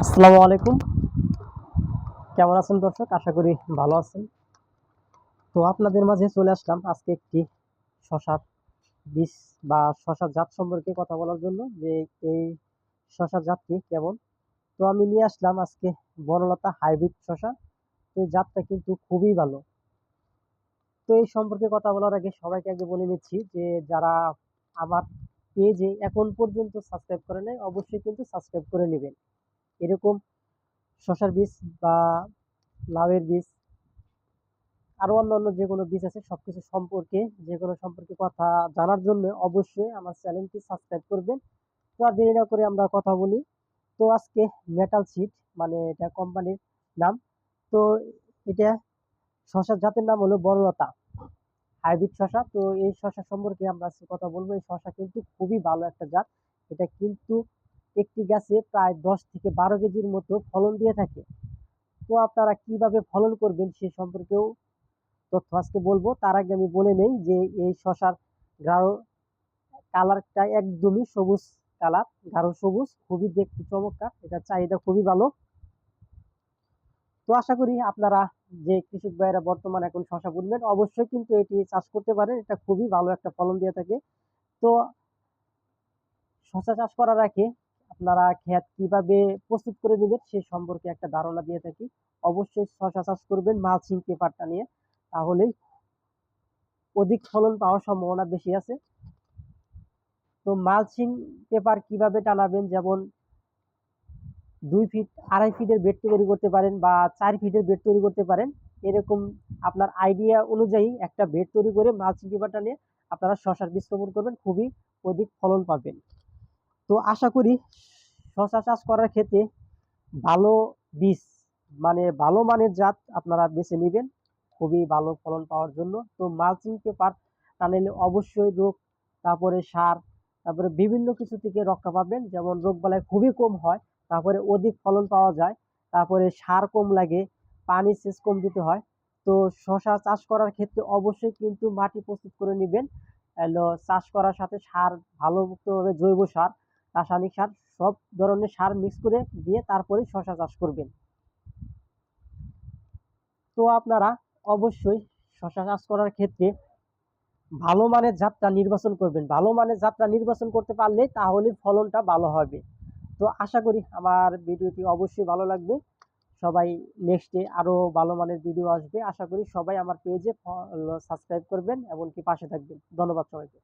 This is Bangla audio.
আসসালামু আলাইকুম। কেমন আছেন দর্শক? আশা করি ভালো আছেন। তো আপনাদের মাঝে চলে আসলাম আজকে একটি শশার বীজ বা শশার জাত সম্পর্কে কথা বলার জন্য যে এই শশার জাতটি কেমন। তো আমি নিয়ে আসলাম আজকে বনলতা হাইব্রিড শশা। তো এই জাতটা কিন্তু খুবই ভালো। তো এই সম্পর্কে কথা বলার আগে সবাইকে আগে বলে নিচ্ছি যে যারা আমার পেজে এখন পর্যন্ত সাবস্ক্রাইব করে নাই অবশ্যই কিন্তু সাবস্ক্রাইব করে নেবেন। এরকম শশার বীজ বা লাউয়ের বীজ আরো অন্যান্য যে কোনো বীজ আছে সবকিছু সম্পর্কে যে কোনো সম্পর্কে কথা জানার জন্য অবশ্যই আমার চ্যানেলটি সাবস্ক্রাইব করবেন। তো আর দেরি না করে আমরা কথা বলি। তো আজকে মেটাল সিড মানে এটা কোম্পানির নাম। তো এটা শশার জাতের নাম হলো বনলতা হাইব্রিড শশা। তো এই শশা সম্পর্কে আমরা আজকে কথা বলবো। এই শশা কিন্তু খুবই ভালো একটা জাত। এটা কিন্তু একটি গাছে প্রায় 10 থেকে 12 কেজির মতো ফলন দিয়ে থাকে। তো আপনারা কিভাবে ফলন করবেন সে সম্পর্কেও তথ্য আজকে বলবো। তার আগে আমি বলে নেই যে এই শশার গাঢ় কালারটা একদমই সবুজ কালার, গাঢ় সবুজ, খুবই দেখতে চমৎকার, এটা চাহিদা খুবই ভালো। তো আশা করি আপনারা যে কৃষক ভাইয়েরা বর্তমানে এখন শশা বুনবেন অবশ্যই কিন্তু এটি চাষ করতে পারেন, এটা খুবই ভালো একটা ফলন দিয়ে থাকে। তো শশা চাষ করার আগে আপনারা ক্ষেত কিভাবে প্রস্তুত করে নেবেন সে সম্পর্কে একটা ধারণা দিয়ে থাকি। অবশ্যই শশা চাষ করবেন মালচিং পেপারটা নিয়ে, তাহলেই অধিক ফলন পাওয়ার সম্ভাবনা বেশি আছে। তো মালচিং পেপার কিভাবে টানাবেন, যেমন 2 ফিট 2.5 ফিটের বেড তৈরি করতে পারেন বা 4 ফিটের বেড তৈরি করতে পারেন। এরকম আপনার আইডিয়া অনুযায়ী একটা বেড তৈরি করে মালচিং পেপার টানিয়ে আপনারা শশার বীজ রোপণ করবেন, খুবই অধিক ফলন পাবেন। তো আশা করি শশা চাষ করার ক্ষেত্রে ভালো বীজ মানে ভালো মানের জাত আপনারা বেছে নেবেন খুবই ভালো ফলন পাওয়ার জন্য। তো মালচিং পেপার টানলে অবশ্যই রোগ, তারপরে সার, তারপরে বিভিন্ন কিছু থেকে রক্ষা পাবেন, যেমন রোগবালাই খুবই কম হয়, তারপরে অধিক ফলন পাওয়া যায়, তারপরে সার কম লাগে, পানি সেচ কম দিতে হয়। তো শশা চাষ করার ক্ষেত্রে অবশ্যই কিন্তু মাটি প্রস্তুত করে নেবেন। চাষ করার সাথে সার ভালোভাবে জৈব সার, রাসায়নিক সার, সব ধরনের সার মিক্স করে দিয়ে তারপরে শশা চাষ করবেন। তো আপনারা অবশ্যই শশা চাষ করার ক্ষেত্রে ভালো মানের জাতটা নির্বাচন করবেন। ভালো মানের জাতটা নির্বাচন করতে পারলে তাহলে ফলনটা ভালো হবে। তো আশা করি আমার ভিডিওটি অবশ্যই ভালো লাগবে। সবাই নেক্সটে আরো ভালো মানের ভিডিও আসবে। আশা করি সবাই আমার পেজে সাবস্ক্রাইব করবেন, এমনকি পাশে থাকবেন। ধন্যবাদ সবাইকে।